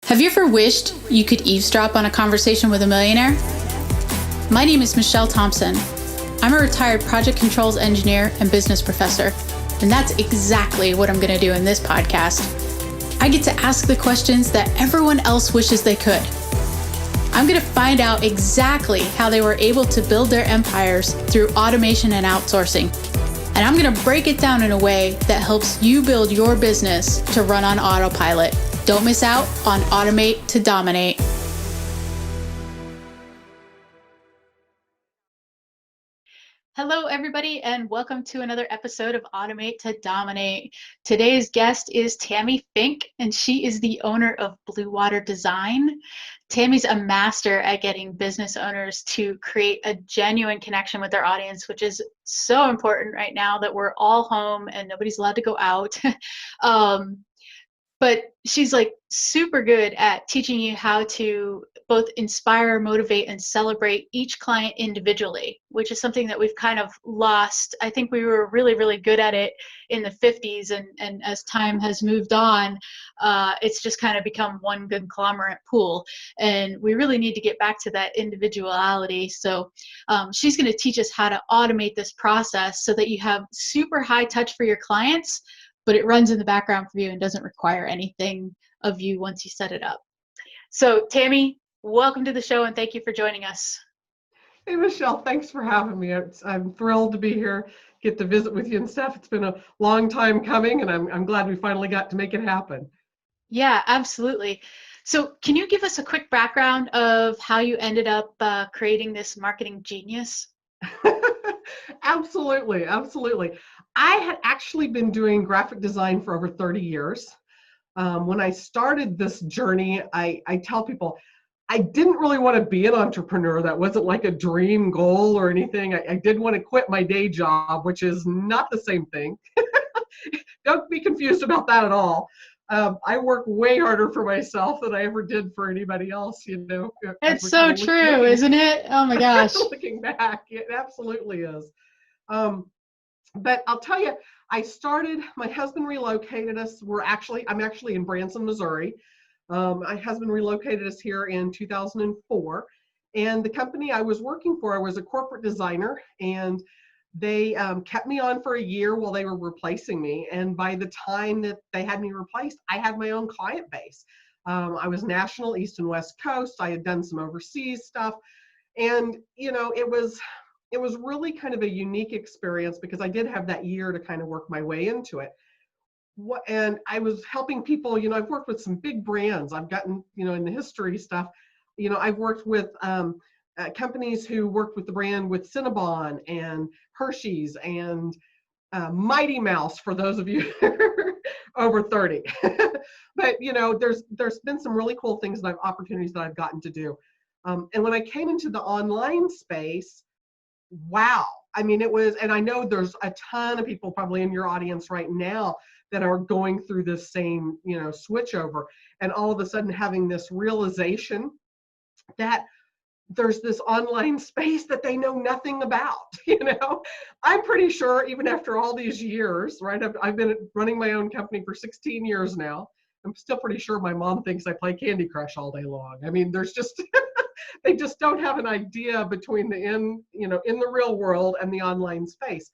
Have you ever wished you could eavesdrop on a conversation with a millionaire? My name is Michelle Thompson. I'm a retired project controls engineer and business professor, and that's exactly what I'm going to do in this podcast. I get to ask the questions that everyone else wishes they could. I'm going to find out exactly how they were able to build their empires through automation and outsourcing. And I'm going to break it down in a way that helps you build your business to run on autopilot. Don't miss out on Automate to Dominate. Hello, everybody, and welcome to another episode of Automate to Dominate. Today's guest is Tammy Fink, and she is the owner of Blue Water Design. Tammy's a master at getting business owners to create a genuine connection with their audience, which is so important right now that we're all home and nobody's allowed to go out. But she's like super good at teaching you how to both inspire, motivate, and celebrate each client individually, which is something that we've kind of lost. I think we were really, really good at it in the 50s, and as time has moved on, it's just kind of become one conglomerate pool, and we really need to get back to that individuality. So she's going to teach us how to automate this process so that you have super high touch for your clients, but it runs in the background for you and doesn't require anything of you once you set it up. So Tammy, welcome to the show and thank you for joining us. Hey Michelle, thanks for having me. I'm thrilled to be here, get to visit with you and stuff. It's been a long time coming, and I'm glad we finally got to make it happen. Yeah, absolutely. So can you give us a quick background of how you ended up creating this marketing genius? Absolutely. I had actually been doing graphic design for over 30 years. When I started this journey, I tell people I didn't really want to be an entrepreneur. That wasn't like a dream goal or anything. I did want to quit my day job, which is not the same thing. Don't be confused about that at all. I work way harder for myself than I ever did for anybody else, you know. It's so true, isn't it? Oh my gosh. Looking back, it absolutely is. But I'll tell you, my husband relocated us. I'm actually in Branson, Missouri. My husband relocated us here in 2004. And the company I was working for, I was a corporate designer, and they kept me on for a year while they were replacing me. And by the time that they had me replaced, I had my own client base. I was national, East and West Coast. I had done some overseas stuff. And, you know, it was really kind of a unique experience because I did have that year to kind of work my way into it. And I was helping people, you know, I've worked with some big brands. I've gotten, you know, in the history stuff, you know, I've worked with companies who worked with the brand with Cinnabon and Hershey's and Mighty Mouse, for those of you over 30. But, you know, there's been some really cool things and opportunities that I've gotten to do. And when I came into the online space, wow. I mean, it was, and I know there's a ton of people probably in your audience right now that are going through this same, you know, switch over, and all of a sudden having this realization that there's this online space that they know nothing about. You know, I'm pretty sure even after all these years, right? I've been running my own company for 16 years now. I'm still pretty sure my mom thinks I play Candy Crush all day long. I mean, there's just, they just don't have an idea between in the real world and the online space.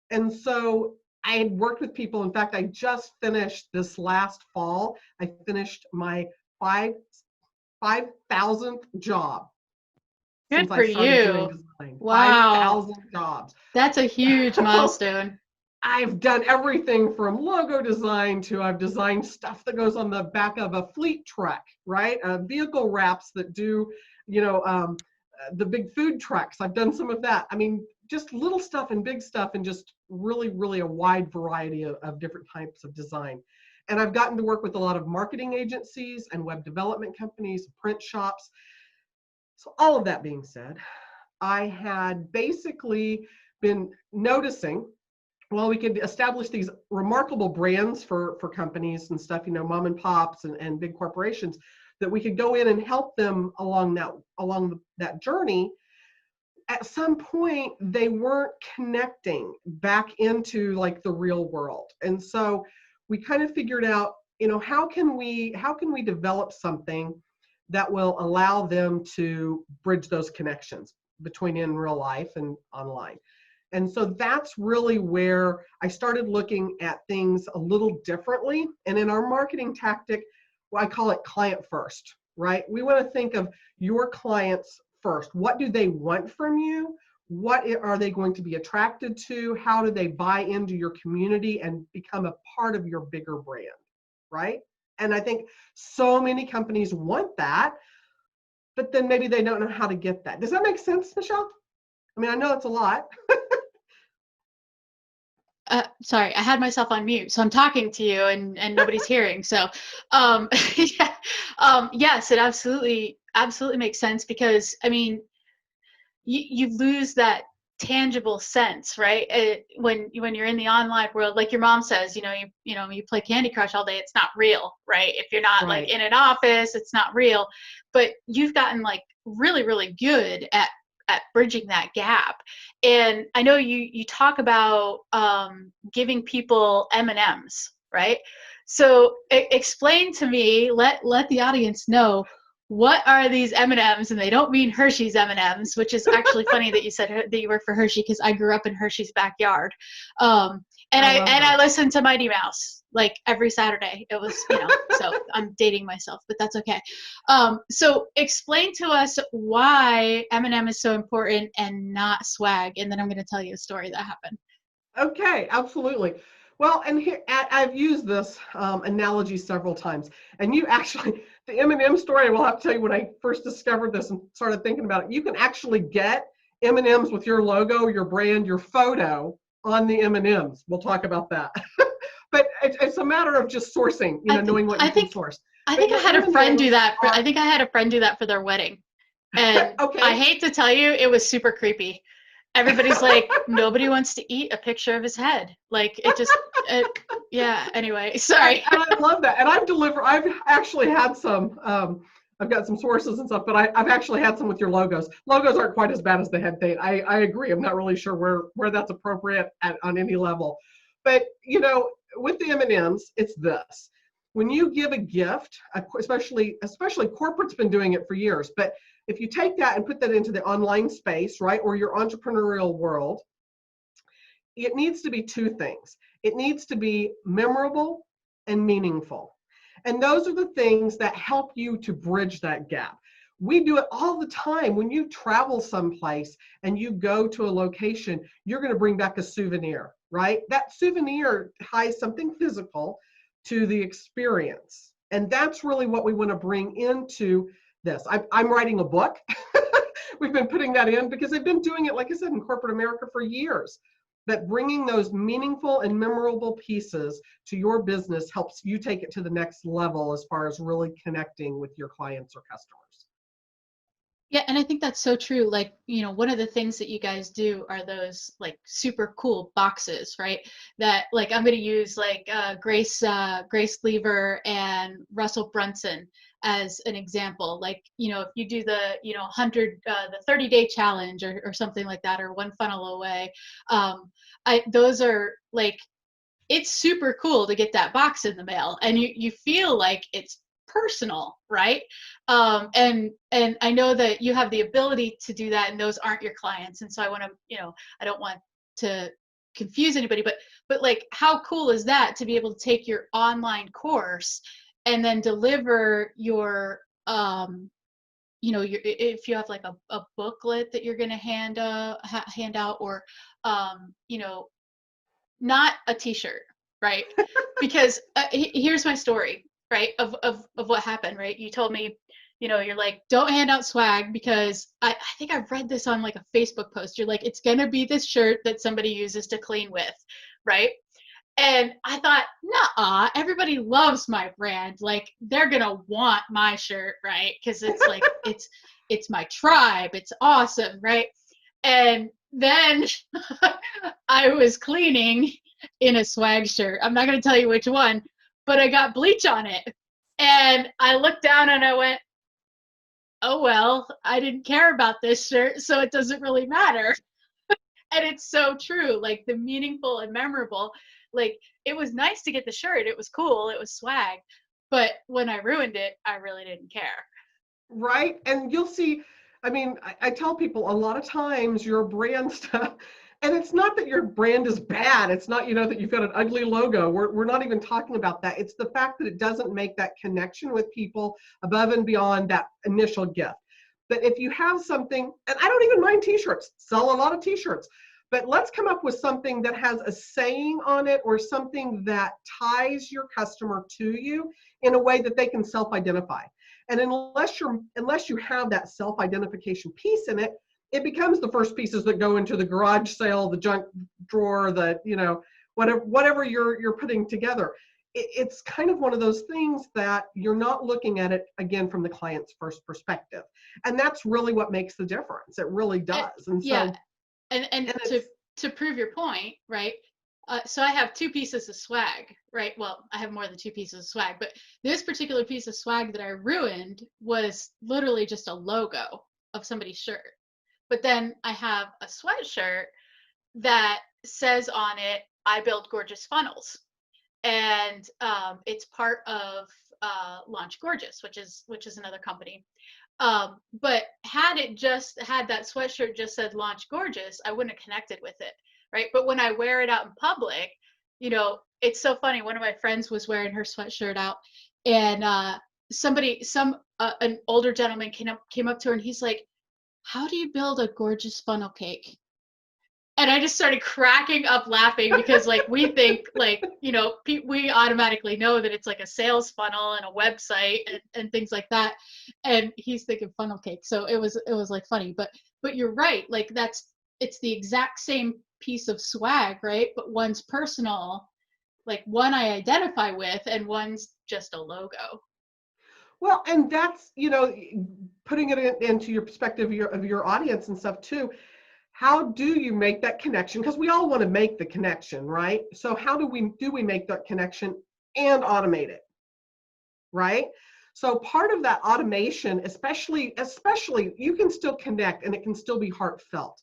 And so I had worked with people. In fact, I just finished this last fall. I finished my 5,000th job. Good for you. Wow. 5,000 jobs. That's a huge milestone. I've done everything from logo design to I've designed stuff that goes on the back of a fleet truck, right? Vehicle wraps that do, you know, the big food trucks. I've done some of that. I mean, just little stuff and big stuff, and just really, really a wide variety of different types of design. And I've gotten to work with a lot of marketing agencies and web development companies, print shops. So all of that being said, I had basically been noticing, well, we could establish these remarkable brands for companies and stuff, you know, mom and pops and big corporations, that we could go in and help them along that journey. At some point, they weren't connecting back into like the real world. And so we kind of figured out how can we develop something that will allow them to bridge those connections between in real life and online. And so that's really where I started looking at things a little differently. And in our marketing tactic, well, I call it client first, right? We want to think of your clients first. What do they want from you? What are they going to be attracted to? How do they buy into your community and become a part of your bigger brand, right? And I think so many companies want that, but then maybe they don't know how to get that. Does that make sense, Michelle? I mean, I know it's a lot. Sorry, I had myself on mute, so I'm talking to you and nobody's hearing. So, yeah, yes, it absolutely makes sense, because I mean, you lose that tangible sense, right? When you're in the online world, like your mom says, you play Candy Crush all day. It's not real, right? If you're not like Right. in an office, it's not real. But you've gotten like really, really good at bridging that gap. And I know you talk about giving people M&Ms, right? So explain to me, let the audience know, what are these M&Ms? And they don't mean Hershey's M&Ms, which is actually funny that you said that you work for Hershey, because I grew up in Hershey's backyard. And I love I that. listened to Mighty Mouse like every Saturday. It was, so I'm dating myself, but that's okay. So explain to us why M&M is so important and not swag, and then I'm going to tell you a story that happened. Okay, absolutely. Well, and here I've used this analogy several times, and you actually, the M&M story, I will have to tell you, when I first discovered this and started thinking about it, you can actually get M&Ms with your logo, your brand, your photo on the M&Ms. We'll talk about that. But it's a matter of just sourcing, knowing what you can source. I But think I your had a friend do M&Ms that. are, I think I had a friend do that for their wedding, and I okay. hate to tell you, it was super creepy. Everybody's like, nobody wants to eat a picture of his head. Like yeah. Anyway, sorry. And I love that. And I've actually had some, I've got some sources and stuff, but I've actually had some with your logos. Logos aren't quite as bad as the head thing. I agree. I'm not really sure where that's appropriate on any level. But, with the M&Ms, it's this. When you give a gift, especially corporate's been doing it for years, but if you take that and put that into the online space, right, or your entrepreneurial world, it needs to be two things. It needs to be memorable and meaningful. And those are the things that help you to bridge that gap. We do it all the time. When you travel someplace and you go to a location, you're going to bring back a souvenir, right? That souvenir ties something physical to the experience. And that's really what we want to bring into this. I'm writing a book. We've been putting that in because they've been doing it, like I said, in corporate America for years. But bringing those meaningful and memorable pieces to your business helps you take it to the next level as far as really connecting with your clients or customers. Yeah, and I think that's so true. Like, one of the things that you guys do are those like super cool boxes, right? That, like, I'm going to use like Grace Lever and Russell Brunson as an example. Like, if you do the, 30-day challenge or something like that, or one funnel away, those are like, it's super cool to get that box in the mail, and you feel like it's personal, right? And I know that you have the ability to do that, and those aren't your clients, and so I want to, I don't want to confuse anybody, but like, how cool is that to be able to take your online course and then deliver your if you have like a booklet that you're going to hand out, or not a t-shirt, right? Because here's my story, right, of what happened, right? You told me, you're like, don't hand out swag, because I think I've read this on like a Facebook post. You're like, it's gonna be this shirt that somebody uses to clean with, right? And I thought, nah, everybody loves my brand. Like, they're gonna want my shirt, right? Because it's like, it's my tribe. It's awesome, right? And then I was cleaning in a swag shirt. I'm not going to tell you which one, but I got bleach on it. And I looked down and I went, oh, well, I didn't care about this shirt, so it doesn't really matter. And it's so true, like the meaningful and memorable. Like, it was nice to get the shirt. It was cool. It was swag. But when I ruined it, I really didn't care. Right. And you'll see, I mean, I tell people a lot of times your brand stuff, and it's not that your brand is bad. It's not, that you've got an ugly logo. We're not even talking about that. It's the fact that it doesn't make that connection with people above and beyond that initial gift. But if you have something, and I don't even mind t-shirts, sell a lot of t-shirts, but let's come up with something that has a saying on it or something that ties your customer to you in a way that they can self-identify. And unless you have that self-identification piece in it, it becomes the first pieces that go into the garage sale, the junk drawer, the whatever you're putting together. It's kind of one of those things that you're not looking at it again from the client's first perspective, and that's really what makes the difference. It really does. And yeah, so, and to prove your point, right? So I have two pieces of swag, right? Well, I have more than two pieces of swag, but this particular piece of swag that I ruined was literally just a logo of somebody's shirt. But then I have a sweatshirt that says on it, "I build gorgeous funnels," and it's part of Launch Gorgeous, which is another company. But had that sweatshirt just said Launch Gorgeous, I wouldn't have connected with it, right? But when I wear it out in public, it's so funny. One of my friends was wearing her sweatshirt out, and an older gentleman came up to her, and he's like, "How do you build a gorgeous funnel cake?" And I just started cracking up laughing because, like, we think, like, we automatically know that it's like a sales funnel and a website and things like that. And he's thinking funnel cake. So it was like funny, but you're right. Like, it's the exact same piece of swag, right? But one's personal, like one I identify with, and one's just a logo. well, and that's, putting it into your perspective of your audience and stuff too. How do you make that connection? Because we all want to make the connection, right? So how do we make that connection and automate it, right? So part of that automation, especially you can still connect and it can still be heartfelt.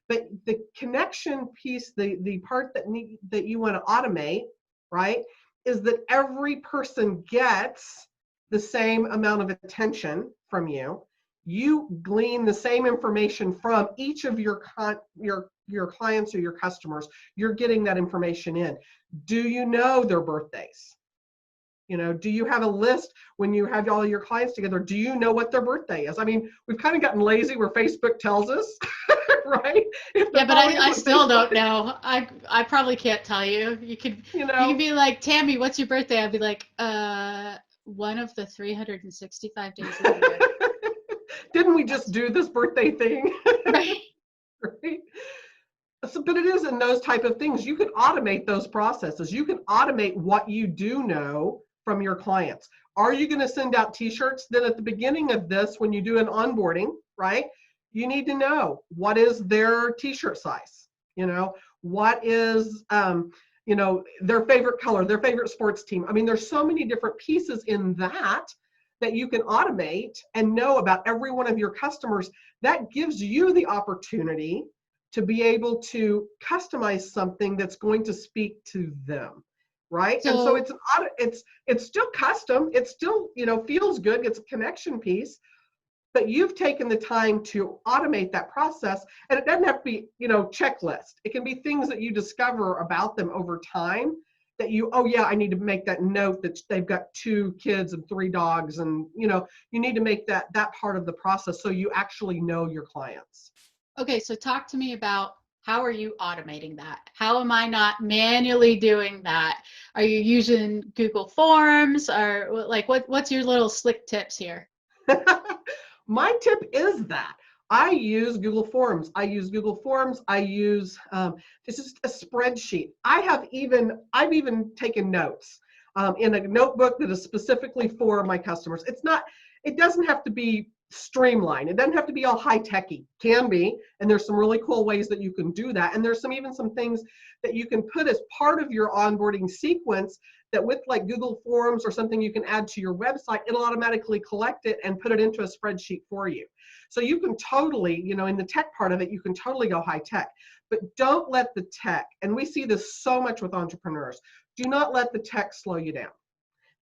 But the connection piece, the part that you want to automate, right, is that every person gets the same amount of attention from you. You glean the same information from each of your clients or your customers. You're getting that information in. Do you know their birthdays? Do you have a list when you have all your clients together? Do you know what their birthday is? I mean, we've kind of gotten lazy where Facebook tells us, right? Yeah, but I still don't know. I probably can't tell you. You could be like, "Tammy, what's your birthday?" I'd be like, one of the 365 days of the year. Didn't we just do this birthday thing? Right. Right? So, but it is in those type of things. You can automate those processes. You can automate what you do know from your clients. Are you going to send out t-shirts? Then at the beginning of this, when you do an onboarding, right, you need to know what is their t-shirt size, what is, their favorite color, their favorite sports team. I mean, there's so many different pieces in that you can automate and know about every one of your customers. That gives you the opportunity to be able to customize something that's going to speak to them, right? And so it's still custom. It still, feels good. It's a connection piece, but you've taken the time to automate that process. And it doesn't have to be, checklist. It can be things that you discover about them over time that I need to make that note that they've got 2 kids and 3 dogs. And, you need to make that part of the process so you actually know your clients. Okay, so talk to me about, how are you automating that? How am I not manually doing that? Are you using Google Forms, or like what's your little slick tips here? My tip is that I use Google Forms. I use this is a spreadsheet. I've even taken notes in a notebook that is specifically for my customers. It doesn't have to be streamlined. It doesn't have to be all high-techy. Can be, and there's some really cool ways that you can do that. And there's even some things that you can put as part of your onboarding sequence that with like Google Forms or something you can add to your website, it'll automatically collect it and put it into a spreadsheet for you. So you can totally, in the tech part of it, you can totally go high tech. but don't let the tech, and we see this so much with entrepreneurs, do not let the tech slow you down.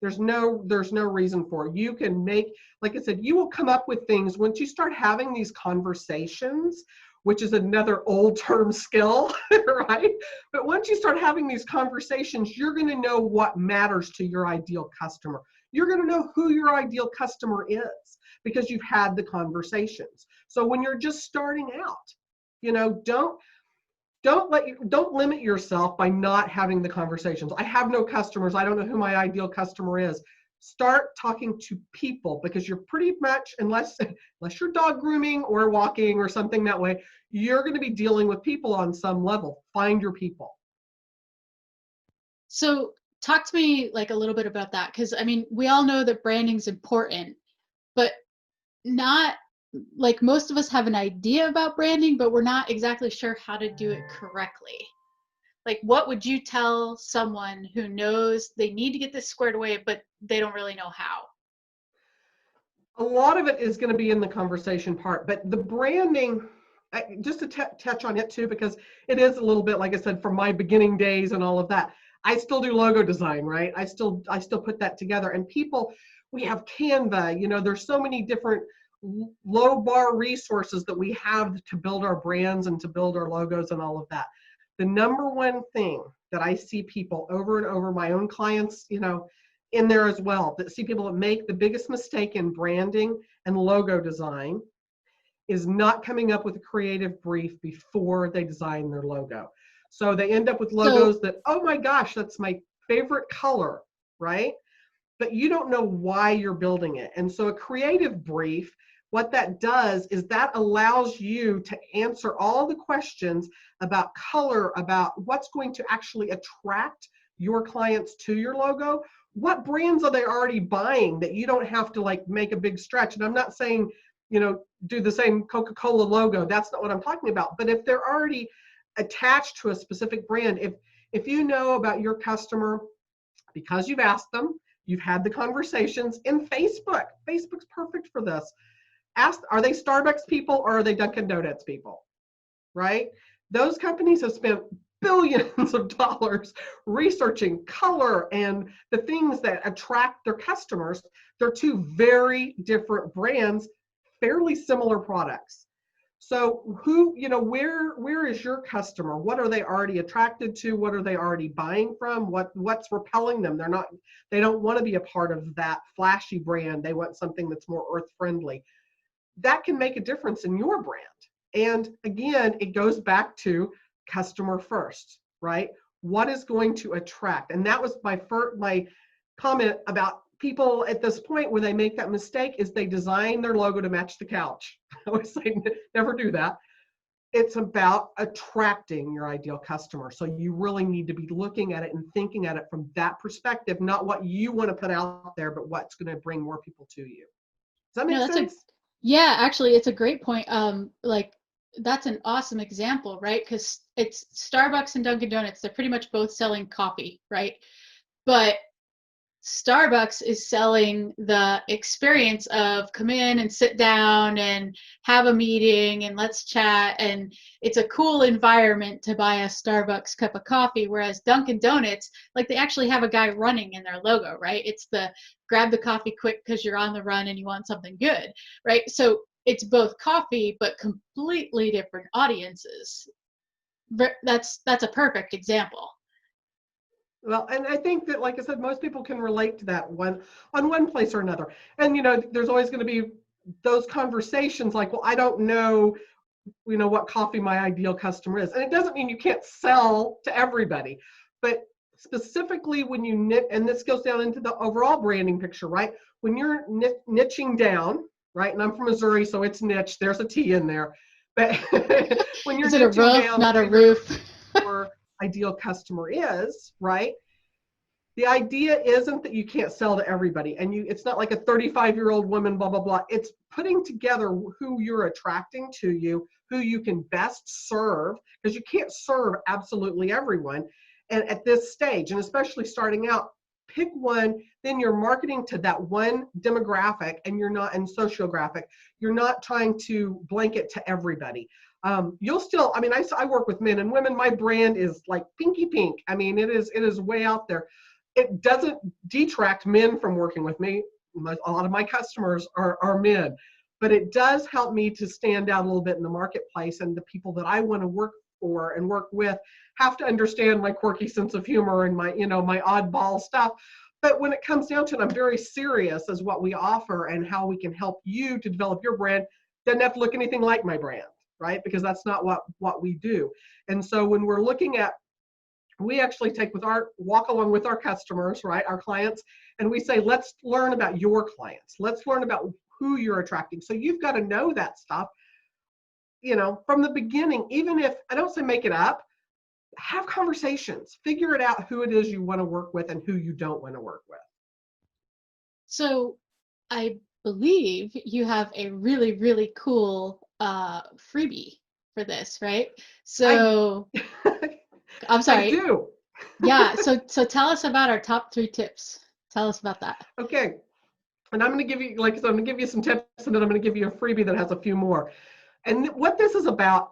There's no reason for it. You can make, like I said, you will come up with things once you start having these conversations, which is another old term skill, right? But once you start having these conversations, you're going to know what matters to your ideal customer. You're going to know who your ideal customer is because you've had the conversations. So when you're just starting out, you know, don't limit yourself by not having the conversations. I have no customers. I don't know who my ideal customer is. Start talking to people, because you're pretty much, unless you're dog grooming or walking or something that way, you're going to be dealing with people on some level. Find your people. So talk to me like a little bit about that, because I mean, we all know that branding's important, but not like most of us have an idea about branding, but we're not exactly sure how to do it correctly. Like, what would you tell someone who knows they need to get this squared away, but they don't really know how? A lot of it is going to be in the conversation part, but the branding, just to touch on it too, because it is a little bit, like I said, from my beginning days and all of that. I still do logo design, right? I still put that together, and people, we have Canva, you know, there's so many different low bar resources that we have to build our brands and to build our logos and all of that. The number one thing that I see people over and over, my own clients, you know, in there as well, that see people that make the biggest mistake in branding and logo design is not coming up with a creative brief before they design their logo. So they end up with logos that, oh my gosh, that's my favorite color, right? But you don't know why you're building it. And so a creative brief, what that does is that allows you to answer all the questions about color, about what's going to actually attract your clients to your logo. What brands are they already buying that you don't have to like make a big stretch? And I'm not saying, you know, do the same Coca-Cola logo. That's not what I'm talking about. But if they're already attached to a specific brand, if you know about your customer because you've asked them, you've had the conversations in Facebook. Facebook's perfect for this. Ask, are they Starbucks people or are they Dunkin' Donuts people, right? Those companies have spent billions of dollars researching color and the things that attract their customers. They're two very different brands, fairly similar products. So who, you know, where is your customer? What are they already attracted to? What are they already buying from? What's repelling them? They don't want to be a part of that flashy brand. They want something that's more earth friendly. That can make a difference in your brand. And again, it goes back to customer first, right? What is going to attract? And that was my comment about people at this point where they make that mistake is they design their logo to match the couch. I always say never do that. It's about attracting your ideal customer. So you really need to be looking at it and thinking at it from that perspective, not what you want to put out there, but what's going to bring more people to you. Does that make sense? Yeah, actually, it's a great point. Like that's an awesome example, right? Because it's Starbucks and Dunkin' Donuts. They're pretty much both selling coffee, right? But Starbucks is selling the experience of come in and sit down and have a meeting and let's chat, and it's a cool environment to buy a Starbucks cup of coffee, whereas Dunkin' Donuts, like they actually have a guy running in their logo, right? It's the grab the coffee quick because you're on the run and you want something good, right? So it's both coffee but completely different audiences. That's a perfect example. Well, and I think that, like I said, most people can relate to that one on one place or another. And, you know, there's always going to be those conversations like, well, I don't know, you know, what coffee my ideal customer is. And it doesn't mean you can't sell to everybody, but specifically when you knit, and this goes down into the overall branding picture, right? When you're niching down, right? And I'm from Missouri, so it's niche. There's a T in there. But when you're is it a roof, down, not a roof? Or ideal customer is, right? The idea isn't that you can't sell to everybody, and it's not like a 35-year-old woman, blah, blah, blah. It's putting together who you're attracting to you, who you can best serve, because you can't serve absolutely everyone. And at this stage, and especially starting out, pick one, then you're marketing to that one demographic, and you're not, and sociographic, you're not trying to blanket to everybody. You'll still, I mean, I work with men and women. My brand is like pinky pink. I mean, it is way out there. It doesn't detract men from working with me. A lot of my customers are men, but it does help me to stand out a little bit in the marketplace, and the people that I want to work for and work with have to understand my quirky sense of humor and my, my oddball stuff. But when it comes down to it, I'm very serious as what we offer and how we can help you to develop your brand. Doesn't have to look anything like my brand, right? Because that's not what we do. And so when we're looking at, we actually walk along with our customers, right, our clients, and we say, let's learn about your clients. Let's learn about who you're attracting. So you've got to know that stuff, from the beginning. Even if, I don't say make it up, have conversations, figure it out who it is you want to work with and who you don't want to work with. So I believe you have a really, really cool freebie for this, right? So I'm sorry. I do. Yeah. So tell us about our top 3 tips. Tell us about that. Okay. And I'm going to give you, like I said, I'm going to give you some tips, and then I'm going to give you a freebie that has a few more. And what this is about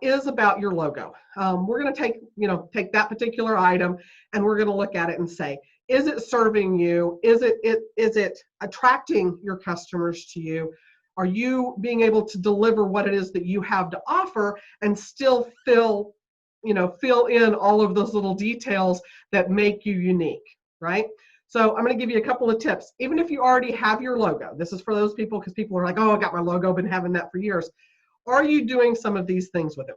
your logo. We're going to take that particular item, and we're going to look at it and say, is it serving you? Is it attracting your customers to you? Are you being able to deliver what it is that you have to offer and still fill in all of those little details that make you unique, right? So I'm going to give you a couple of tips. Even if you already have your logo, this is for those people, because people are like, oh, I got my logo, been having that for years. Are you doing some of these things with it?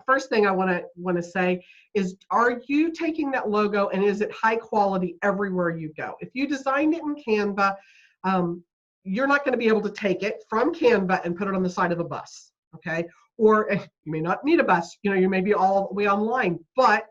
First thing I want to say is, are you taking that logo and is it high quality everywhere you go? If you designed it in Canva, you're not going to be able to take it from Canva and put it on the side of a bus, okay? Or you may not need a bus, you may be all the way online, but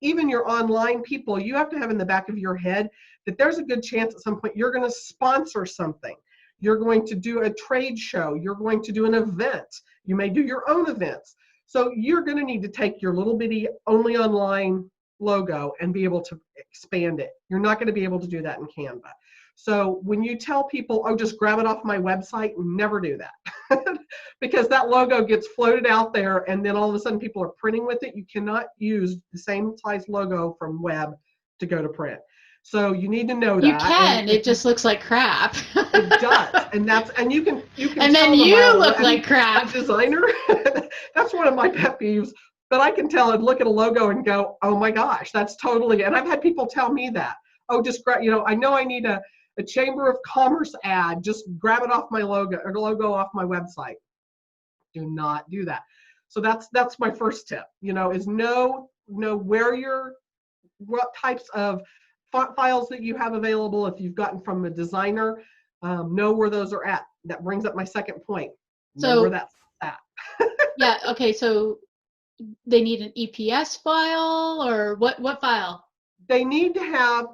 even your online people, you have to have in the back of your head that there's a good chance at some point you're going to sponsor something. You're going to do a trade show. You're going to do an event. You may do your own events. So you're going to need to take your little bitty only online logo and be able to expand it. You're not going to be able to do that in Canva. So when you tell people, oh, just grab it off my website, never do that. Because that logo gets floated out there, and then all of a sudden people are printing with it. You cannot use the same size logo from web to go to print. So you need to know that. You can. It just looks like crap. It does, and you can. And then you look like crap. A designer. That's one of my pet peeves. But I can tell and look at a logo and go, oh my gosh, that's totally. And I've had people tell me that. Oh, just grab. I know I need a Chamber of Commerce ad. Just grab it off my logo off my website. Do not do that. So that's my first tip. Is know what types of font files that you have available. If you've gotten from a designer, know where those are at. That brings up my second point. Know where that's at. Yeah. Okay. So they need an EPS file, or what file? You need to have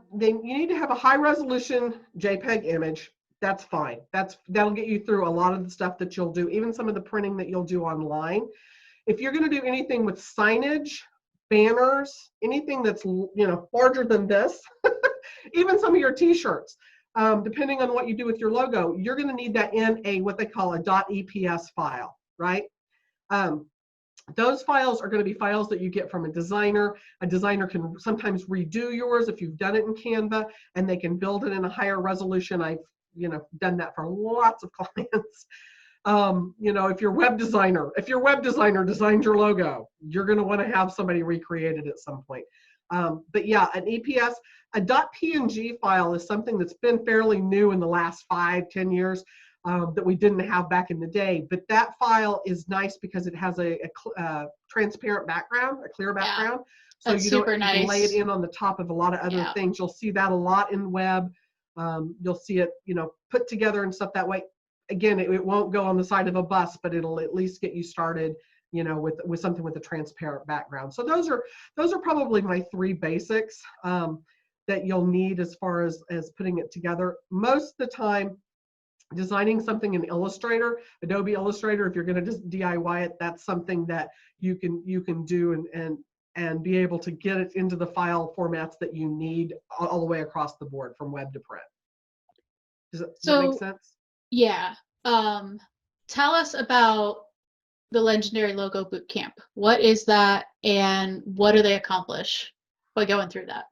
a high resolution JPEG image. That's fine. That'll get you through a lot of the stuff that you'll do, even some of the printing that you'll do online. If you're going to do anything with signage, banners, anything that's larger than this, even some of your t-shirts, depending on what you do with your logo, you're going to need that in what they call a .eps file, right? Those files are going to be files that you get from a designer. A designer can sometimes redo yours if you've done it in Canva, and they can build it in a higher resolution. I've done that for lots of clients. If your web designer designed your logo, you're going to want to have somebody recreate it at some point. But yeah, an EPS, a .png file is something that's been fairly new in the last 5-10 years. That we didn't have back in the day, but that file is nice because it has a transparent background, a clear background. Yeah, that's super you can lay it in on the top of a lot of other things. You'll see that a lot in web. You'll see it, put together and stuff that way. Again, it won't go on the side of a bus, but it'll at least get you started, with something with a transparent background. So those are probably my 3 basics that you'll need as far as putting it together. Most of the time, designing something in Illustrator, Adobe Illustrator, if you're going to just DIY it, that's something that you can do and and be able to get it into the file formats that you need all the way across the board from web to print. Does that make sense? Yeah. Tell us about the Legendary Logo Bootcamp. What is that, and what do they accomplish by going through that?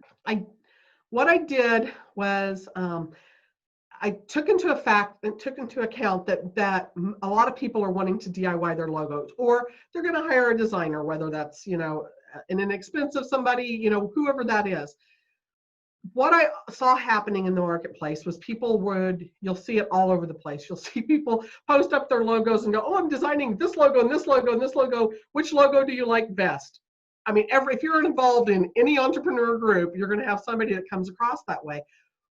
What I did was I took into account that a lot of people are wanting to DIY their logos, or they're going to hire a designer, whether that's an inexpensive somebody, whoever that is. What I saw happening in the marketplace was you'll see it all over the place. You'll see people post up their logos and go, oh, I'm designing this logo and this logo and this logo. Which logo do you like best? I mean, if you're involved in any entrepreneur group, you're going to have somebody that comes across that way.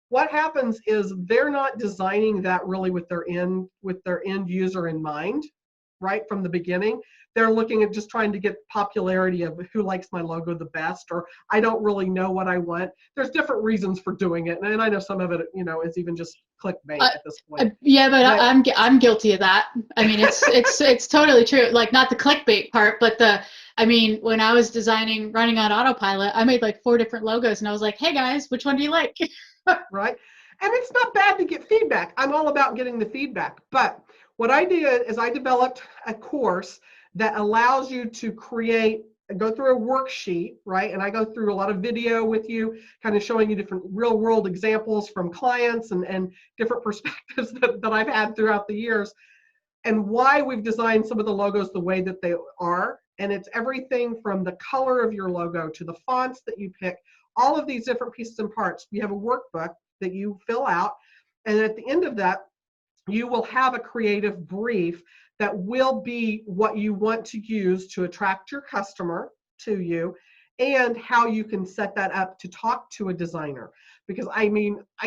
What happens is they're not designing that really with their end user in mind, right from the beginning. They're looking at just trying to get popularity of who likes my logo the best, or I don't really know what I want. There's different reasons for doing it, and I know some of it, is even just clickbait at this point. Yeah, but I'm guilty of that. I mean, it's totally true. Like, not the clickbait part, but when I was designing running on autopilot, I made like 4 different logos, and I was like, hey guys, which one do you like? Right. And it's not bad to get feedback. I'm all about getting the feedback. But what I did is I developed a course that allows you to go through a worksheet, right? And I go through a lot of video with you, kind of showing you different real world examples from clients and different perspectives that I've had throughout the years, and why we've designed some of the logos the way that they are. And it's everything from the color of your logo to the fonts that you pick, all of these different pieces and parts. We have a workbook that you fill out, and at the end of that, you will have a creative brief that will be what you want to use to attract your customer to you, and how you can set that up to talk to a designer. Because I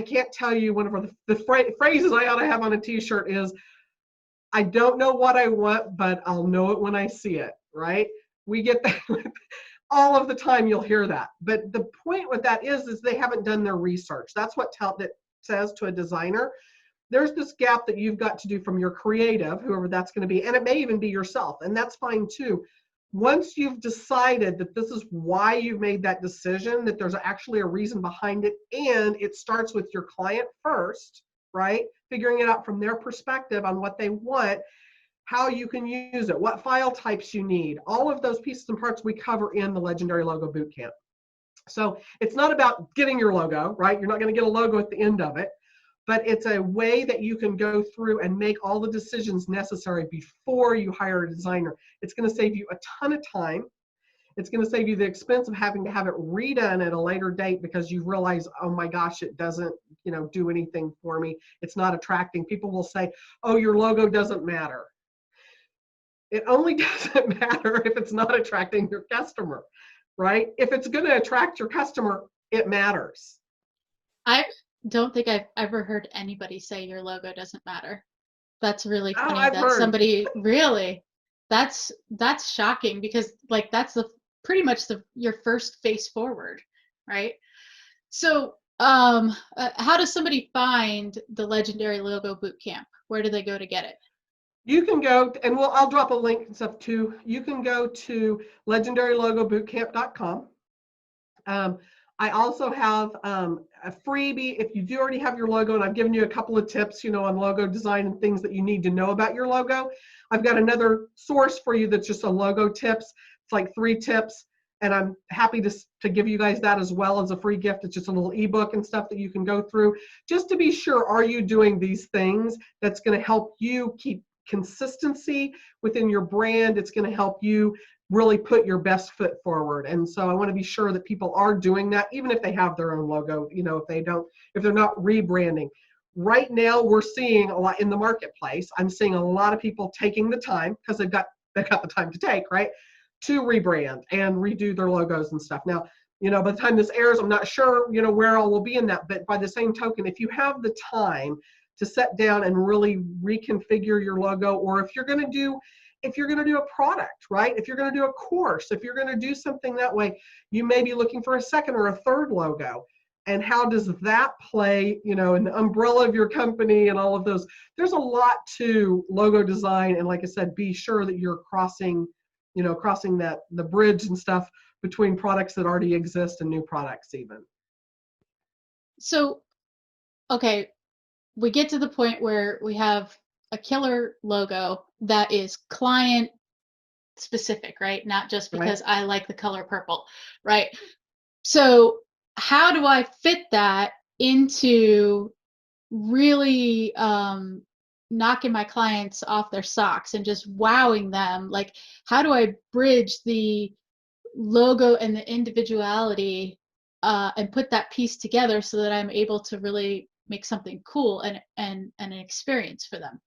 can't tell you, one of the phrases I ought to have on a t-shirt is, I don't know what I want, but I'll know it when I see it, right? We get that all of the time. You'll hear that. But the point with that is they haven't done their research. That's what that says to a designer. There's this gap that you've got to do from your creative, whoever that's going to be, and it may even be yourself, and that's fine too. Once you've decided that this is why you've made that decision, that there's actually a reason behind it, and it starts with your client first, right? Figuring it out from their perspective on what they want, how you can use it, what file types you need, all of those pieces and parts we cover in the Legendary Logo Bootcamp. So it's not about getting your logo, right? You're not going to get a logo at the end of it, but it's a way that you can go through and make all the decisions necessary before you hire a designer. It's going to save you a ton of time. It's going to save you the expense of having to have it redone at a later date because you realize, oh my gosh, it doesn't, do anything for me. It's not attracting. People will say, oh, your logo doesn't matter. It only doesn't matter if it's not attracting your customer, right? If it's going to attract your customer, it matters. I don't think I've ever heard anybody say your logo doesn't matter. That's really funny that somebody really, that's shocking, because like that's pretty much your first face forward, right? So how does somebody find the Legendary Logo Bootcamp? Where do they go to get it? You can go, and I'll drop a link and stuff too. You can go to legendarylogobootcamp.com. I also have a freebie if you do already have your logo, and I've given you a couple of tips, on logo design and things that you need to know about your logo. I've got another source for you that's just a logo tips. It's like 3 tips, and I'm happy to give you guys that as well as a free gift. It's just a little ebook and stuff that you can go through just to be sure, are you doing these things that's going to help you keep consistency within your brand. It's going to help you really put your best foot forward. And so I want to be sure that people are doing that, even if they have their own logo, if they're not rebranding. Right now, we're seeing a lot in the marketplace. I'm seeing a lot of people taking the time, because they've got the time to take, right, to rebrand and redo their logos and stuff. Now, by the time this airs, I'm not sure, where all will be in that. But by the same token, if you have the time to sit down and really reconfigure your logo, or if you're going to do a product, right? If you're going to do a course, if you're going to do something that way, you may be looking for a second or a third logo. And how does that play, in the umbrella of your company and all of those? There's a lot to logo design. And like I said, be sure that you're crossing crossing the bridge and stuff between products that already exist and new products even. So, okay, we get to the point where we have a killer logo that is client specific, right? Not just Right. because I like the color purple, right? So, how do I fit that into really knocking my clients off their socks and just wowing them? Like, how do I bridge the logo and the individuality and put that piece together so that I'm able to really make something cool and an experience for them?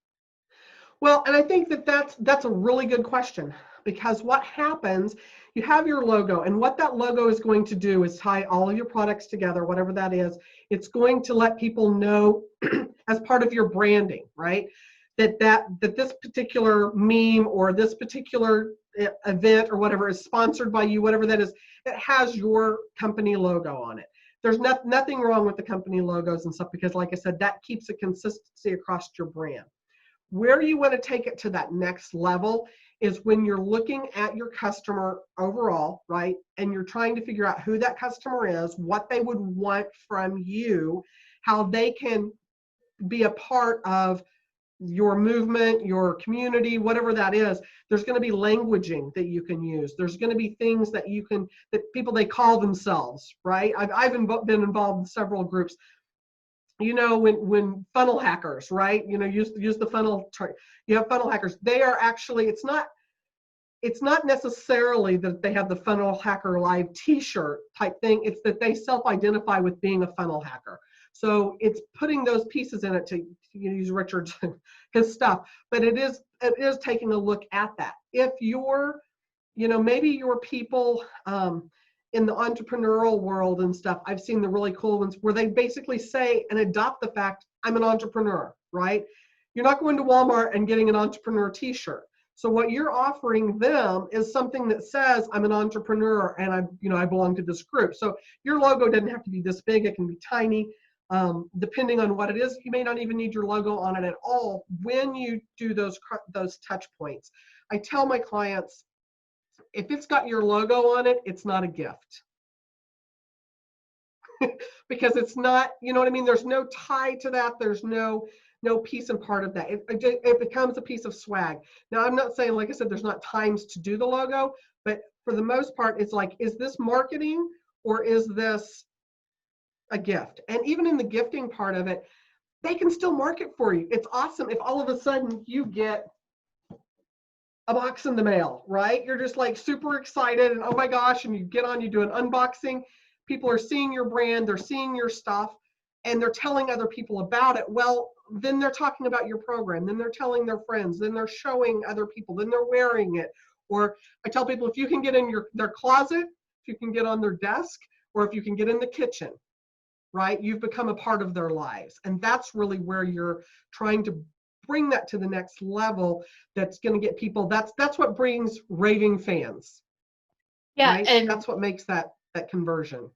Well, and I think that's a really good question, because what happens, you have your logo, and what that logo is going to do is tie all of your products together, whatever that is. It's going to let people know as part of your branding, right? That this particular meme or this particular event or whatever is sponsored by you, whatever that is, it has your company logo on it. There's nothing wrong with the company logos and stuff, because like I said, that keeps a consistency across your brand. Where you want to take it to that next level is when you're looking at your customer overall, right? And you're trying to figure out who that customer is, what they would want from you, how they can be a part of your movement, your community, whatever that is. There's going to be languaging that you can use. There's going to be things that you can, that people, they call themselves, right? I've been involved in several groups. When funnel hackers, right? Use the funnel. You have funnel hackers. They are actually, it's not necessarily that they have the funnel hacker live t-shirt type thing. It's that they self-identify with being a funnel hacker. So it's putting those pieces in it to use Richard's his stuff. But it is taking a look at that. If you're, maybe your people, in the entrepreneurial world and stuff, I've seen the really cool ones where they basically say and adopt the fact, I'm an entrepreneur, right? You're not going to Walmart and getting an entrepreneur t-shirt. So what you're offering them is something that says, I'm an entrepreneur and I belong to this group. So your logo doesn't have to be this big, it can be tiny. Depending on what it is, you may not even need your logo on it at all when you do those touch points. I tell my clients, if it's got your logo on it, it's not a gift. Because it's not, you know what I mean? There's no tie to that. There's no piece and part of that. It becomes a piece of swag. Now, I'm not saying, like I said, there's not times to do the logo, but for the most part, it's like, is this marketing or is this a gift? And even in the gifting part of it, they can still market for you. It's awesome if all of a sudden you get a box in the mail, right? You're just like super excited and oh my gosh, and you get on, you do an unboxing. People are seeing your brand, they're seeing your stuff, and they're telling other people about it. Well, then they're talking about your program, then they're telling their friends, then they're showing other people, then they're wearing it. Or I tell people, if you can get in their closet, if you can get on their desk, or if you can get in the kitchen, right? You've become a part of their lives. And that's really where you're trying to bring that to the next level. That's going to get people, that's what brings raving fans. Yeah, right? and That's what makes that conversion.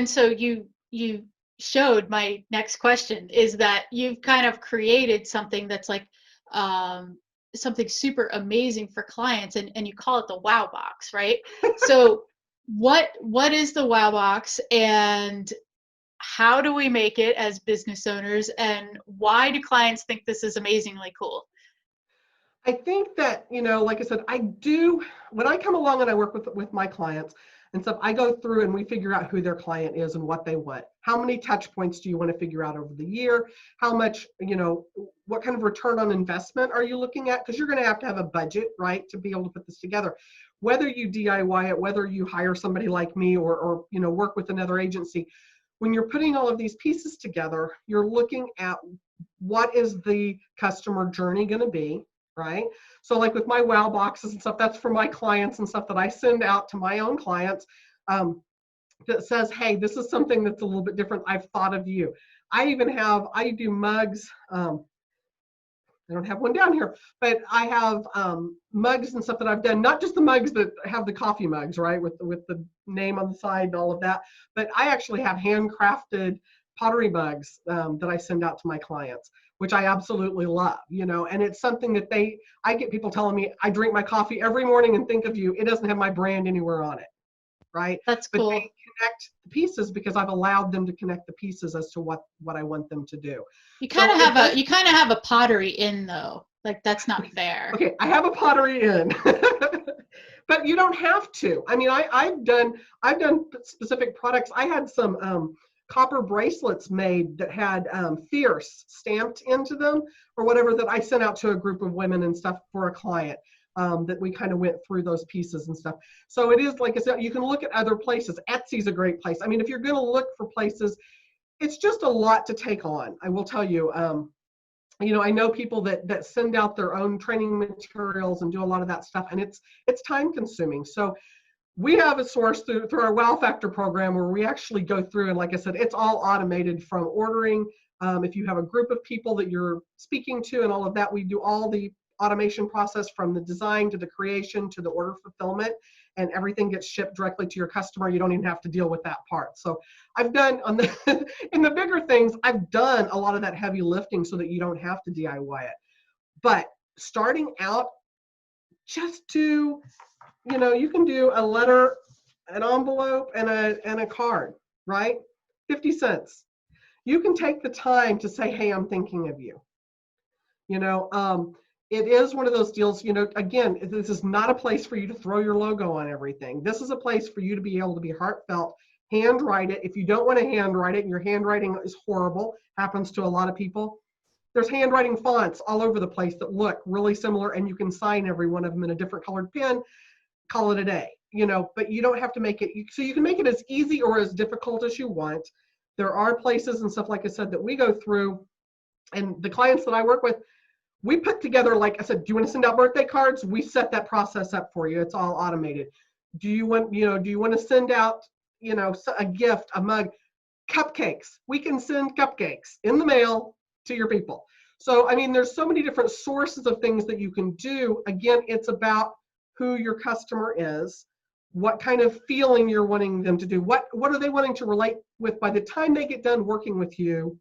so you showed my next question is that you've kind of created something that's like something super amazing for clients, and you call it the wow box, right? So what is the wow box, and how do we make it as business owners, and why do clients think this is amazingly cool? I think that, like I said, when I come along and I work with my clients and stuff, I go through and we figure out who their client is and what they want. How many touch points do you want to figure out over the year? How much, what kind of return on investment are you looking at? Because you're going to have a budget, right, to be able to put this together. Whether you DIY it, whether you hire somebody like me or work with another agency, when you're putting all of these pieces together, you're looking at what is the customer journey going to be, right? So like with my wow boxes and stuff, that's for my clients and stuff that I send out to my own clients, that says, hey, this is something that's a little bit different. I've thought of you. I do mugs. I don't have one down here, but I have mugs and stuff that I've done, not just the mugs that have the coffee mugs, right, with the name on the side and all of that, but I actually have handcrafted pottery mugs that I send out to my clients. which I absolutely love, and it's something that I get people telling me, I drink my coffee every morning and think of you. It doesn't have my brand anywhere on it, right? That's But cool. they connect the pieces because I've allowed them to connect the pieces as to what I want them to do. You kind So of it have does. a pottery in though. Like that's not fair. Okay, I have a pottery in. But you don't have to. I mean, I've done specific products. I had some copper bracelets made that had fierce stamped into them or whatever, that I sent out to a group of women and stuff for a client, that we kind of went through those pieces and stuff. So it is, like I said, you can look at other places. Etsy's a great place. I mean, if you're going to look for places, it's just a lot to take on. I will tell you. I know people that send out their own training materials and do a lot of that stuff, and it's time consuming. So we have a source through our Wow Factor program where we actually go through, and like I said, it's all automated from ordering. If you have a group of people that you're speaking to and all of that, we do all the automation process from the design to the creation to the order fulfillment, and everything gets shipped directly to your customer. You don't even have to deal with that part. So I've done on the in the bigger things, I've done a lot of that heavy lifting so that you don't have to DIY it. But starting out, just do, you can do a letter, an envelope, and a card, right? 50 cents. You can take the time to say, hey, I'm thinking of you. It is one of those deals, again, this is not a place for you to throw your logo on everything. This is a place for you to be able to be heartfelt, handwrite it. If you don't want to handwrite it and your handwriting is horrible, happens to a lot of people, there's handwriting fonts all over the place that look really similar, and you can sign every one of them in a different colored pen, call it a day, but you don't have to make it, so you can make it as easy or as difficult as you want. There are places and stuff, like I said, that we go through, and the clients that I work with, we put together, like I said, do you want to send out birthday cards? We set that process up for you. It's all automated. Do you want to send out, a gift, a mug, cupcakes? We can send cupcakes in the mail to your people. So, I mean, there's so many different sources of things that you can do. Again, it's about who your customer is, what kind of feeling you're wanting them to do. What are they wanting to relate with by the time they get done working with you,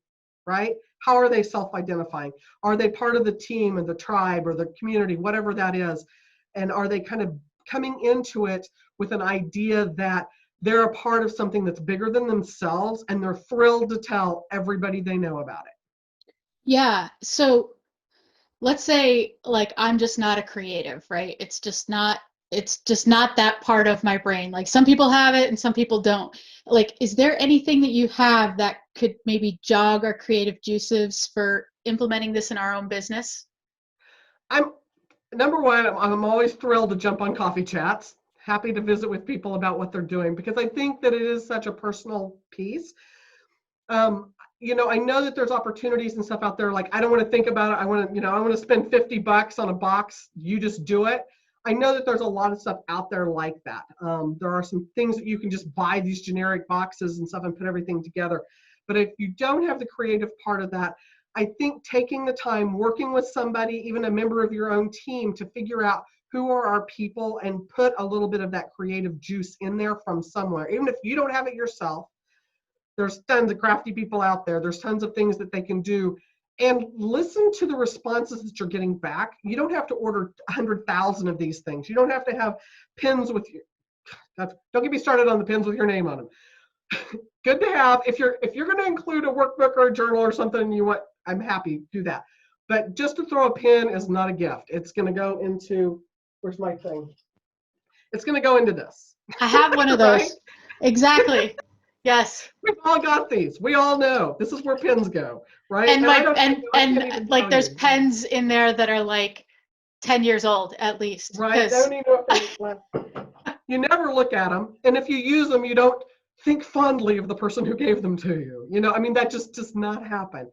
right? How are they self-identifying? Are they part of the team or the tribe or the community, whatever that is? And are they kind of coming into it with an idea that they're a part of something that's bigger than themselves, and they're thrilled to tell everybody they know about it? Yeah. So let's say like I'm just not a creative, right? It's just not that part of my brain. Like some people have it and some people don't. Like, is there anything that you have that could maybe jog our creative juices for implementing this in our own business? I'm number one, I'm always thrilled to jump on coffee chats. Happy to visit with people about what they're doing, because I think that it is such a personal piece. I know that there's opportunities and stuff out there. Like, I don't want to think about it. I want to spend $50 on a box. You just do it. I know that there's a lot of stuff out there like that. There are some things that you can just buy these generic boxes and stuff and put everything together. But if you don't have the creative part of that, I think taking the time, working with somebody, even a member of your own team, to figure out who are our people and put a little bit of that creative juice in there from somewhere. Even if you don't have it yourself, there's tons of crafty people out there. There's tons of things that they can do. And listen to the responses that you're getting back. You don't have to order 100,000 of these things. You don't have to have pins with you. Don't get me started on the pins with your name on them. Good to have. If you're going to include a workbook or a journal or something you want, I'm happy to do that. But just to throw a pin is not a gift. It's going to go into, where's my thing? It's going to go into this. I have one of those. Right? Exactly. Yes. We've all got these. We all know this is where pins go, right? And I my don't even, I can't even like tell there's you. pens in there that are like 10 years old at least. Right? I don't even know if they, you never look at them, and if you use them, you don't think fondly of the person who gave them to you. I mean, that just does not happen.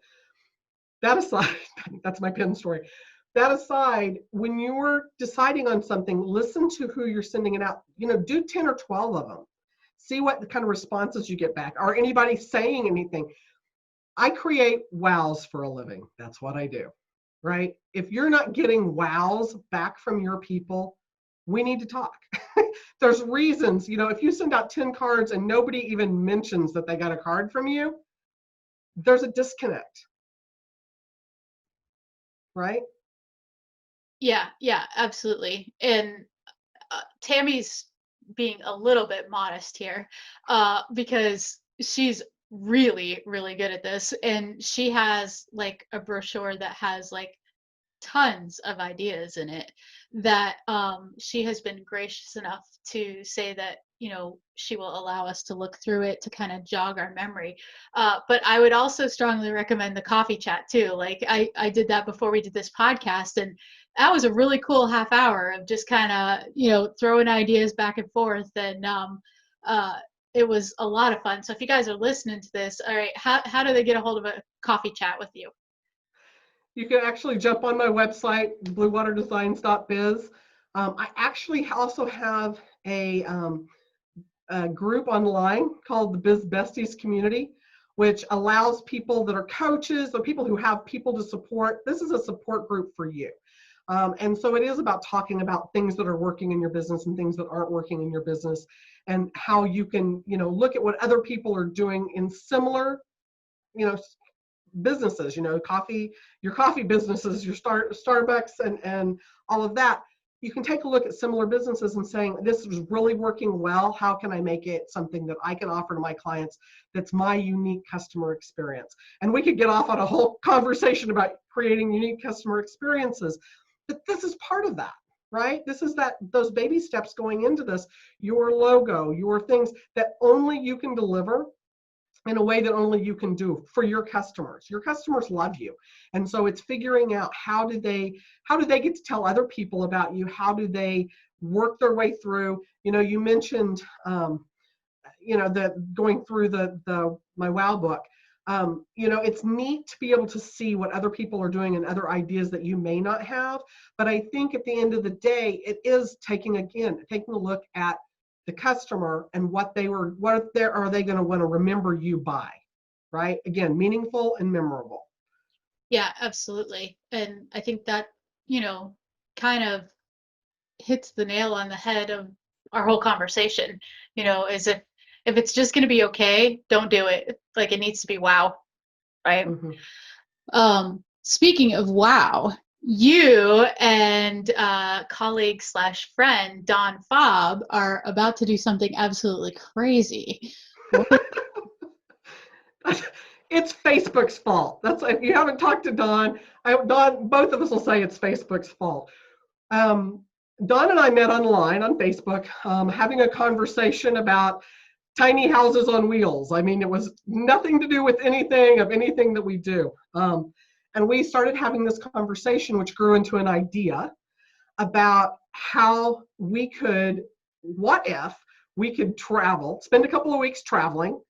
That aside, that's my pin story. That aside, when you're deciding on something, listen to who you're sending it out. Do 10 or 12 of them. See what kind of responses you get back. Are anybody saying anything? I create wows for a living. That's what I do, right? If you're not getting wows back from your people, we need to talk. There's reasons, if you send out 10 cards and nobody even mentions that they got a card from you, there's a disconnect. right? Yeah, absolutely. And Tammy's being a little bit modest here, because she's really, really good at this, and she has like a brochure that has like tons of ideas in it that she has been gracious enough to say that she will allow us to look through it to kind of jog our memory. But I would also strongly recommend the coffee chat too. Like I did that before we did this podcast, and that was a really cool half hour of just kind of throwing ideas back and forth, and uh, it was a lot of fun. So if you guys are listening to this, all right, how do they get a hold of a coffee chat with you? You can actually jump on my website, bluewaterdesigns.biz. I actually also have a group online called the Biz Besties Community, which allows people that are coaches or people who have people to support. This is a support group for you. And so it is about talking about things that are working in your business and things that aren't working in your business, and how you can, look at what other people are doing in similar, you know, businesses, your coffee businesses, your Starbucks and all of that. You can take a look at similar businesses and saying, this is really working well. How can I make it something that I can offer to my clients that's my unique customer experience? And we could get off on a whole conversation about creating unique customer experiences, but this is part of that, right? This is those baby steps going into this, your logo, your things that only you can deliver in a way that only you can do for your customers. Your customers love you. And so it's figuring out how do they get to tell other people about you? How do they work their way through? You mentioned, the going through the my wow book. It's neat to be able to see what other people are doing and other ideas that you may not have. But I think at the end of the day, it is taking a look at the customer and what are they going to want to remember you by, right? Again, meaningful and memorable. Yeah, absolutely. And I think that, kind of hits the nail on the head of our whole conversation, is if it's just going to be okay, don't do it. Like it needs to be wow, right? Mm-hmm. Speaking of wow, you and colleague slash friend Don Fobb are about to do something absolutely crazy. It's Facebook's fault. That's if you haven't talked to Don, both of us will say it's Facebook's fault. Don and I met online on Facebook, having a conversation about tiny houses on wheels. I mean, it was nothing to do with anything that we do. And we started having this conversation, which grew into an idea about how what if we could travel, spend a couple of weeks traveling,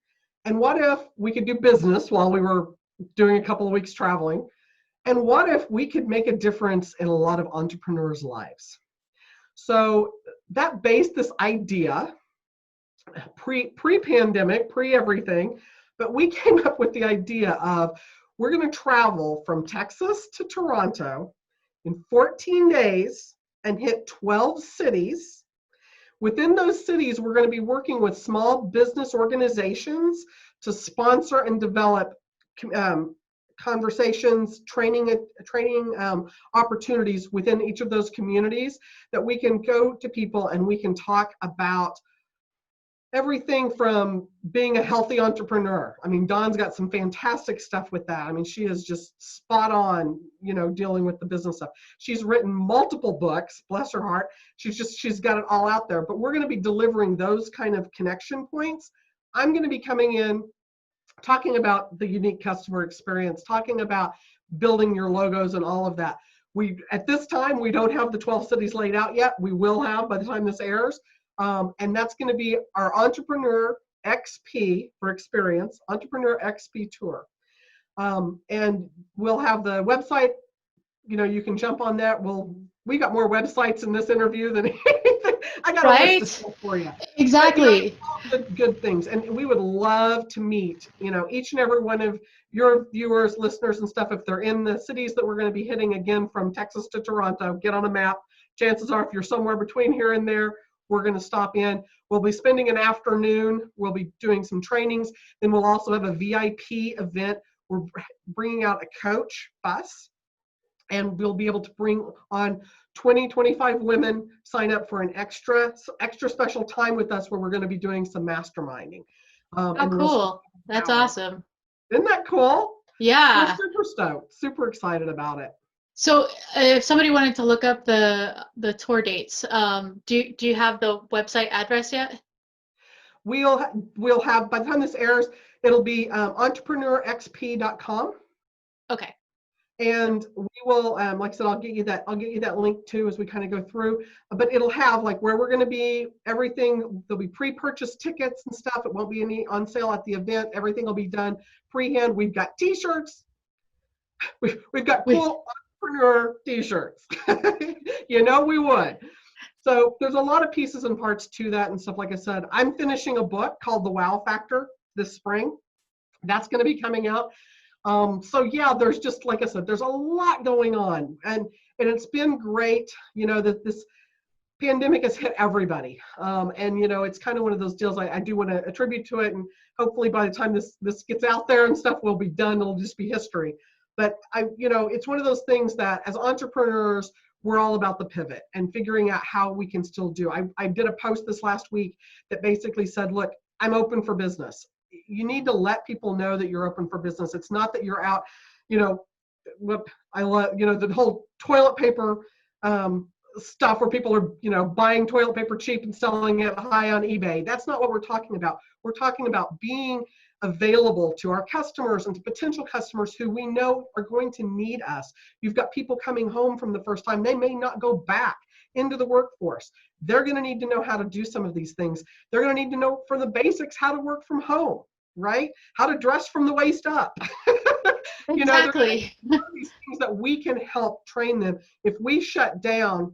and what if we could do business while we were doing a couple of weeks traveling, and what if we could make a difference in a lot of entrepreneurs' lives? So that based this idea pre-pandemic, pre-everything, but we came up with the idea of we're going to travel from Texas to Toronto in 14 days and hit 12 cities. Within those cities, we're going to be working with small business organizations to sponsor and develop conversations, training opportunities within each of those communities that we can go to people and we can talk about everything from being a healthy entrepreneur. I mean, Dawn's got some fantastic stuff with that. I mean, she is just spot on, dealing with the business stuff. She's written multiple books, bless her heart. She's got it all out there, but we're going to be delivering those kind of connection points. I'm going to be coming in, talking about the unique customer experience, talking about building your logos and all of that. At this time, we don't have the 12 cities laid out yet. We will have by the time this airs. And that's going to be our Entrepreneur XP for experience, Entrepreneur XP Tour. And we'll have the website, you can jump on that. We got more websites in this interview than anything. I got a list of stuff for you. Exactly. But, good things. And we would love to meet, each and every one of your viewers, listeners and stuff. If they're in the cities that we're going to be hitting again from Texas to Toronto, get on a map. Chances are if you're somewhere between here and there, we're going to stop in. We'll be spending an afternoon. We'll be doing some trainings. Then we'll also have a VIP event. We're bringing out a coach bus. and we'll be able to bring on 25 women sign up for an extra special time with us where we're going to be doing some masterminding. Oh, cool. That's awesome. Isn't that cool? We're Yeah. super stoked, super excited about it. So if somebody wanted to look up the tour dates, do you have the website address yet? We'll have, by the time this airs, it'll be entrepreneurxp.com. Okay. And we will, like I said, I'll get you that link too as we kind of go through. But it'll have like where we're going to be, everything. There'll be pre-purchased tickets and stuff. It won't be any on sale at the event. Everything will be done pre-hand. We've got T-shirts. We've got cool entrepreneur T-shirts. You know we would. So there's a lot of pieces and parts to that and stuff. Like I said, I'm finishing a book called The Wow Factor this spring. That's going to be coming out. So yeah, there's just, like I said, there's a lot going on, and it's been great, you know, that this pandemic has hit everybody. And you know, it's kind of one of those deals I do want to attribute to it, and hopefully by the time this gets out there and stuff will be done, it'll just be history. But you know, it's one of those things that as entrepreneurs, we're all about the pivot and figuring out how we can still do. I did a post this last week that basically said, look, I'm open for business. You need to let people know that you're open for business. It's not that you're out, you know, what I love, you know, the whole toilet paper stuff where people are, you know, buying toilet paper cheap and selling it high on eBay. That's not what we're talking about. We're talking about being available to our customers and to potential customers who we know are going to need us. You've got people coming home from the first time. They may not go back into the workforce. They're going to need to know how to do some of these things. They're going to need to know, for the basics, how to work from home, right? How to dress from the waist up. You know, Exactly. these things that we can help train them. If we shut down,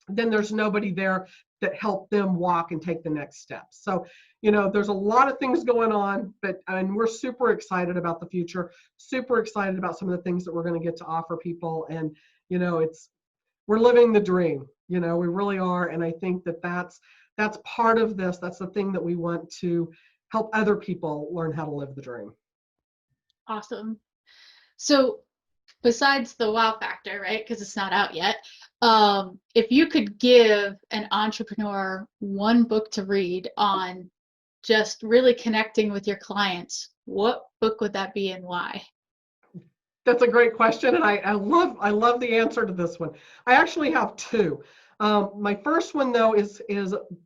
then there's nobody there that help them walk and take the next steps. So, you know, there's a lot of things going on, and we're super excited about the future, super excited about some of the things that we're going to get to offer people. And, you know, we're living the dream, you know, we really are. And I think that's part of this. That's the thing that we want to help other people learn how to live the dream. Awesome. So besides the wow factor, right? Because it's not out yet. If you could give an entrepreneur one book to read on just really connecting with your clients, what book would that be and why? That's a great question, and I love the answer to this one. I actually have two. My first one though is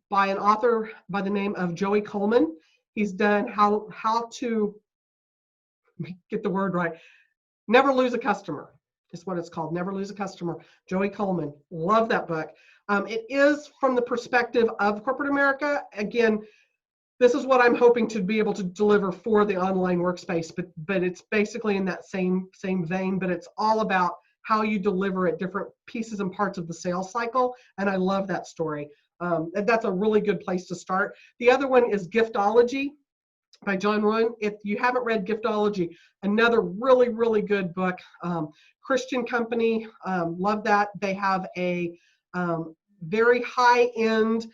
by an author by the name of Joey Coleman. He's done how to get the word right. Never Lose a Customer is what it's called. Never Lose a Customer. Joey Coleman. Love that book. It is from the perspective of corporate America. Again, this is what I'm hoping to be able to deliver for the online workspace, but it's basically in that same vein, but it's all about how you deliver at different pieces and parts of the sales cycle. And I love that story. That's a really good place to start. The other one is Giftology by John Ruin. If you haven't read Giftology, another really, really good book. Christian company, love that. They have a very high-end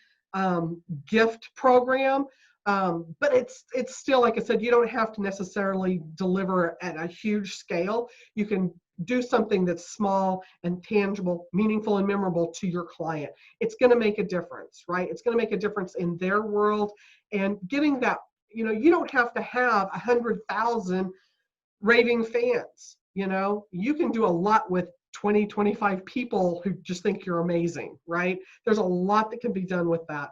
gift program, but it's still, like I said, you don't have to necessarily deliver at a huge scale. You can do something that's small and tangible, meaningful and memorable to your client. It's going to make a difference, right? It's going to make a difference in their world, and getting that, you know, you don't have to have 100,000 raving fans. You know, you can do a lot with 20, 25 people who just think you're amazing, right? There's a lot that can be done with that.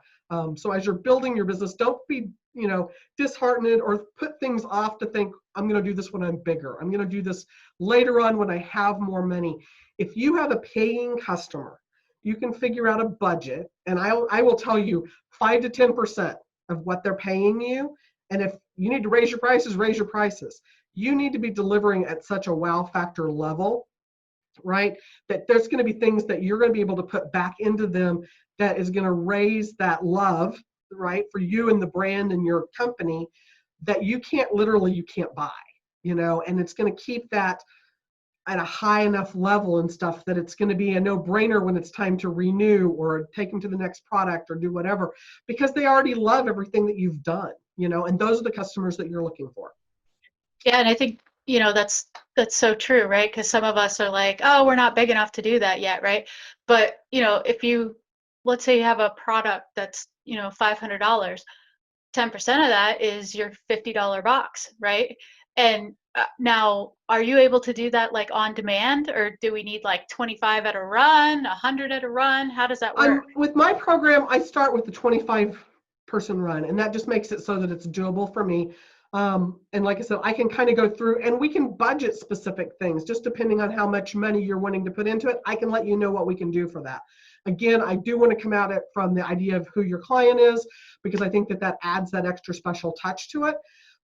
So as you're building your business, don't be, you know, disheartened or put things off to think, I'm going to do this when I'm bigger. I'm going to do this later on when I have more money. If you have a paying customer, you can figure out a budget, and I will tell you 5 to 10% of what they're paying you. And if you need to raise your prices, raise your prices. You need to be delivering at such a wow factor level, right? That there's going to be things that you're going to be able to put back into them that is going to raise that love, right, for you and the brand and your company that you can't buy, you know, and it's going to keep that at a high enough level and stuff that it's going to be a no-brainer when it's time to renew or take them to the next product or do whatever, because they already love everything that you've done, you know, and those are the customers that you're looking for. Yeah, and I think that's so true, right? Because some of us are like, oh, we're not big enough to do that yet, right? But if let's say you have a product that's $500, 10% of that is your $50 box, right? And now, are you able to do that like on demand, or do we need like 25 at a run, 100 at a run? How does that work? With my program, I start with the 25-person run, and that just makes it so that it's doable for me. And like I said, I can kind of go through, and we can budget specific things just depending on how much money you're wanting to put into it. I can let you know what we can do for that. Again, I do want to come at it from the idea of who your client is, because I think that adds that extra special touch to it.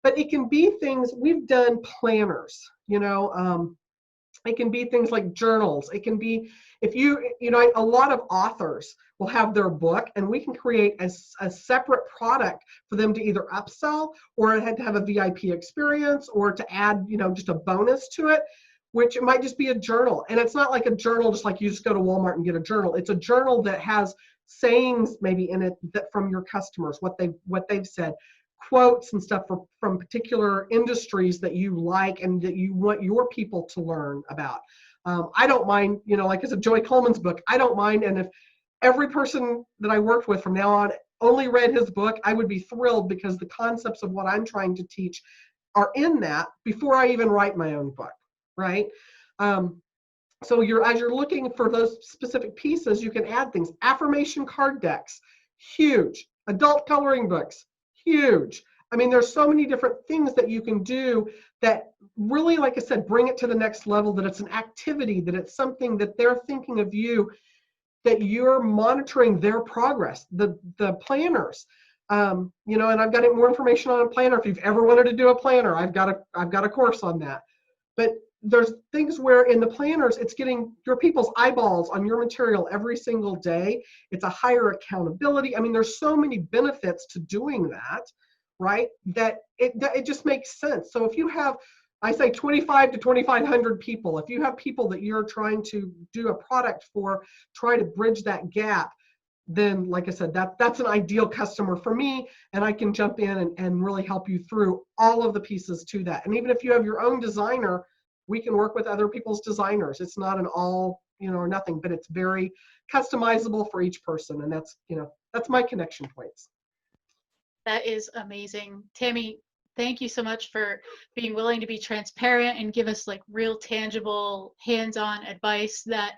But it can be things, we've done planners, it can be things like journals. It can be, if a lot of authors will have their book, and we can create a separate product for them to either upsell, or it had to have a VIP experience, or to add, just a bonus to it, which it might just be a journal. And it's not like a journal, just like you just go to Walmart and get a journal. It's a journal that has sayings maybe in it that from your customers, what they've said, quotes and stuff from particular industries that you like and that you want your people to learn about. I don't mind, like it's a Joy Coleman's book, I don't mind. And if every person that I worked with from now on only read his book, I would be thrilled, because the concepts of what I'm trying to teach are in that before I even write my own book, right? So as you're looking for those specific pieces, you can add things. Affirmation card decks, huge. Adult coloring books, huge. I mean, there's so many different things that you can do that really, like I said, bring it to the next level, that it's an activity, that it's something that they're thinking of you, that you're monitoring their progress. The planners, and I've got more information on a planner. If you've ever wanted to do a planner, I've got a course on that. But there's things where in the planners, it's getting your people's eyeballs on your material every single day. It's a higher accountability. I mean, there's so many benefits to doing that, right? That it just makes sense. So if you have, I say 25 to 2,500 people, if you have people that you're trying to do a product for, try to bridge that gap, then like I said, that's an ideal customer for me, and I can jump in and really help you through all of the pieces to that. And even if you have your own designer, we can work with other people's designers. It's not an all, or nothing, but it's very customizable for each person. And that's my connection points. That is amazing. Tammy, thank you so much for being willing to be transparent and give us like real tangible hands-on advice that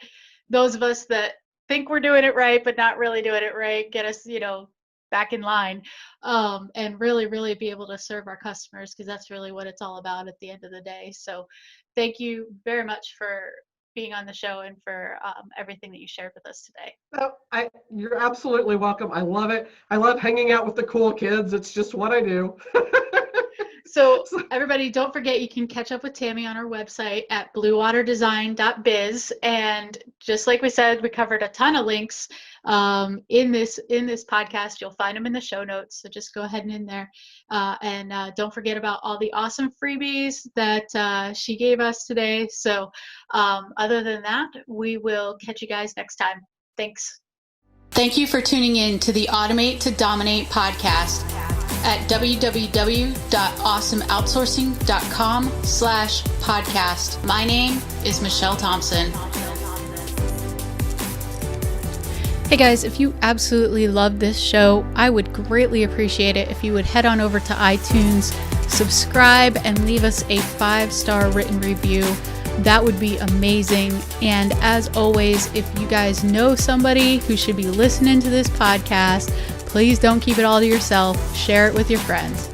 those of us that think we're doing it right but not really doing it right, get us back in line, and really be able to serve our customers, because that's really what it's all about at the end of the day. So thank you very much for being on the show and for everything that you shared with us today. Oh, you're absolutely welcome. I love it. I love hanging out with the cool kids. It's just what I do. So everybody, don't forget, you can catch up with Tammy on our website at bluewaterdesign.biz. And just like we said, we covered a ton of links in this podcast. You'll find them in the show notes. So just go ahead and in there. And don't forget about all the awesome freebies that she gave us today. So other than that, we will catch you guys next time. Thanks. Thank you for tuning in to the Automate to Dominate podcast at www.awesomeoutsourcing.com/podcast. My name is Michelle Thompson. Hey guys, if you absolutely love this show, I would greatly appreciate it if you would head on over to iTunes, subscribe, and leave us a 5-star written review. That would be amazing. And as always, if you guys know somebody who should be listening to this podcast, please don't keep it all to yourself. Share it with your friends.